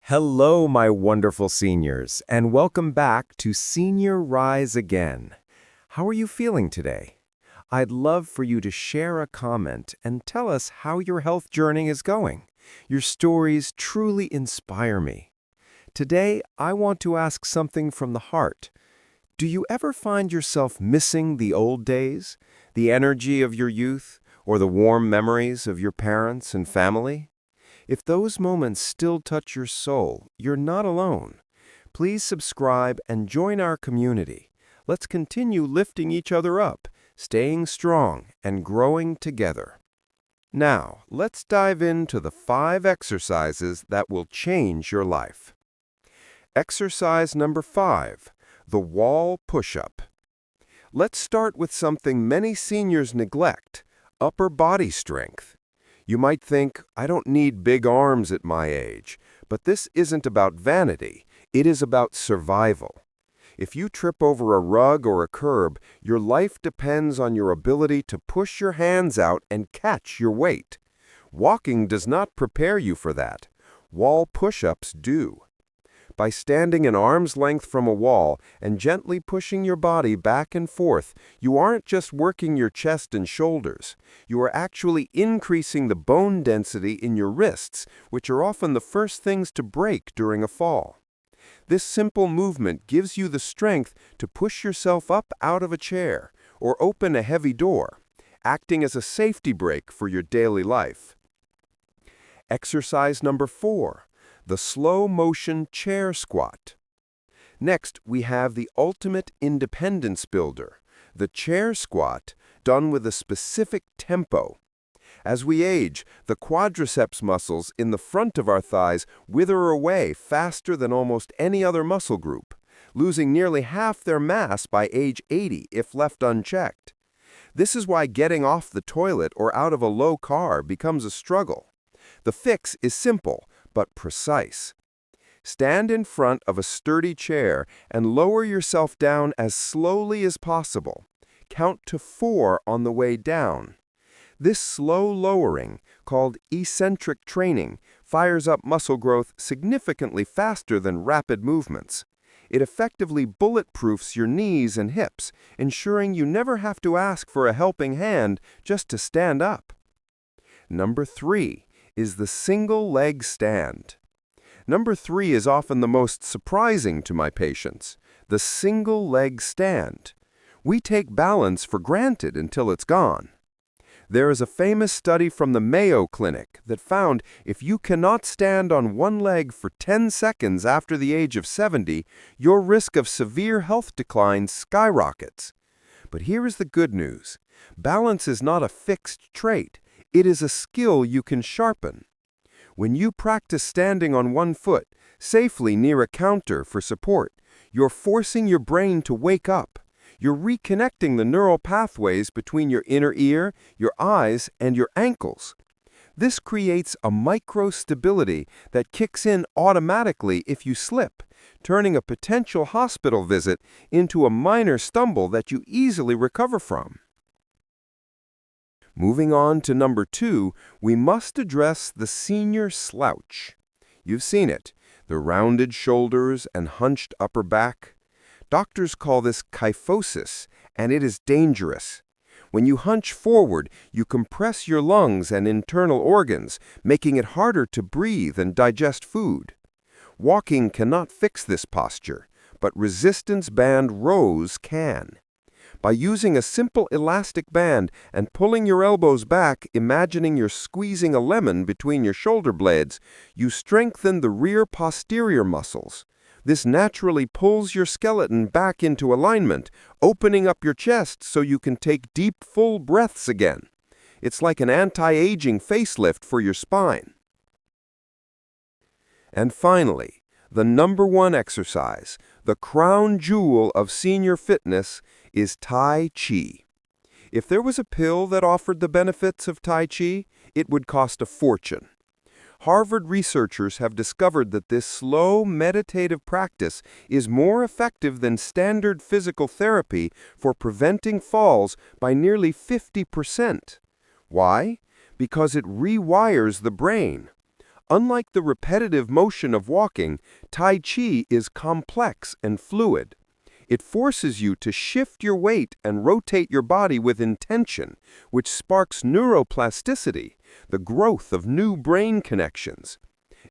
Hello, my wonderful seniors, and welcome back to Senior Rise Again. How are you feeling today? I'd love for you to share a comment and tell us how your health journey is going. Your stories truly inspire me. Today, I want to ask something from the heart. Do you ever find yourself missing the old days, the energy of your youth, or the warm memories of your parents and family? If those moments still touch your soul, you're not alone. Please subscribe and join our community. Let's continue lifting each other up, staying strong, and growing together. Now, let's dive into the 5 exercises that will change your life. Exercise number 5, the wall push-up. Let's start with something many seniors neglect, upper body strength. You might think, I don't need big arms at my age, but this isn't about vanity, it is about survival. If you trip over a rug or a curb, your life depends on your ability to push your hands out and catch your weight. Walking does not prepare you for that. Wall push-ups do. By standing an arm's length from a wall and gently pushing your body back and forth, you aren't just working your chest and shoulders. You are actually increasing the bone density in your wrists, which are often the first things to break during a fall. This simple movement gives you the strength to push yourself up out of a chair or open a heavy door, acting as a safety brake for your daily life. Exercise number 4. The slow-motion chair squat. Next, we have the ultimate independence builder, the chair squat, done with a specific tempo. As we age, the quadriceps muscles in the front of our thighs wither away faster than almost any other muscle group, losing nearly half their mass by age 80 if left unchecked. This is why getting off the toilet or out of a low car becomes a struggle. The fix is simple, but precise. Stand in front of a sturdy chair and lower yourself down as slowly as possible. Count to 4 on the way down. This slow lowering, called eccentric training, fires up muscle growth significantly faster than rapid movements. It effectively bulletproofs your knees and hips, ensuring you never have to ask for a helping hand just to stand up. Number 3 is the single leg stand. Number 3 is often the most surprising to my patients, the single leg stand. We take balance for granted until it's gone. There is a famous study from the Mayo Clinic that found if you cannot stand on one leg for 10 seconds after the age of 70, your risk of severe health decline skyrockets. But here is the good news. Balance is not a fixed trait. It is a skill you can sharpen. When you practice standing on one foot, safely near a counter for support, you're forcing your brain to wake up. You're reconnecting the neural pathways between your inner ear, your eyes, and your ankles. This creates a micro-stability that kicks in automatically if you slip, turning a potential hospital visit into a minor stumble that you easily recover from. Moving on to number 2, we must address the senior slouch. You've seen it, the rounded shoulders and hunched upper back. Doctors call this kyphosis, and it is dangerous. When you hunch forward, you compress your lungs and internal organs, making it harder to breathe and digest food. Walking cannot fix this posture, but resistance band rows can. By using a simple elastic band and pulling your elbows back, imagining you're squeezing a lemon between your shoulder blades, you strengthen the rear posterior muscles. This naturally pulls your skeleton back into alignment, opening up your chest so you can take deep, full breaths again. It's like an anti-aging facelift for your spine. And finally, the number 1 exercise, the crown jewel of senior fitness, is Tai Chi. If there was a pill that offered the benefits of Tai Chi, it would cost a fortune. Harvard researchers have discovered that this slow, meditative practice is more effective than standard physical therapy for preventing falls by nearly 50%. Why? Because it rewires the brain. Unlike the repetitive motion of walking, Tai Chi is complex and fluid. It forces you to shift your weight and rotate your body with intention, which sparks neuroplasticity, the growth of new brain connections.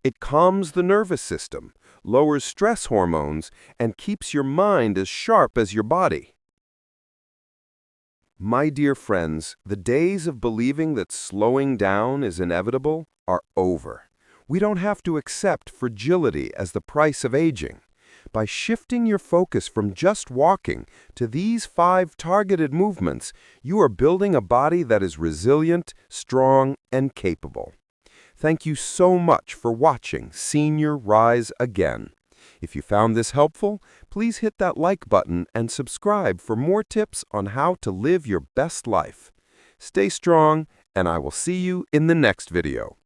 It calms the nervous system, lowers stress hormones, and keeps your mind as sharp as your body. My dear friends, the days of believing that slowing down is inevitable are over. We don't have to accept fragility as the price of aging. By shifting your focus from just walking to these 5 targeted movements, you are building a body that is resilient, strong, and capable. Thank you so much for watching Senior Rise Again. If you found this helpful, please hit that like button and subscribe for more tips on how to live your best life. Stay strong, and I will see you in the next video.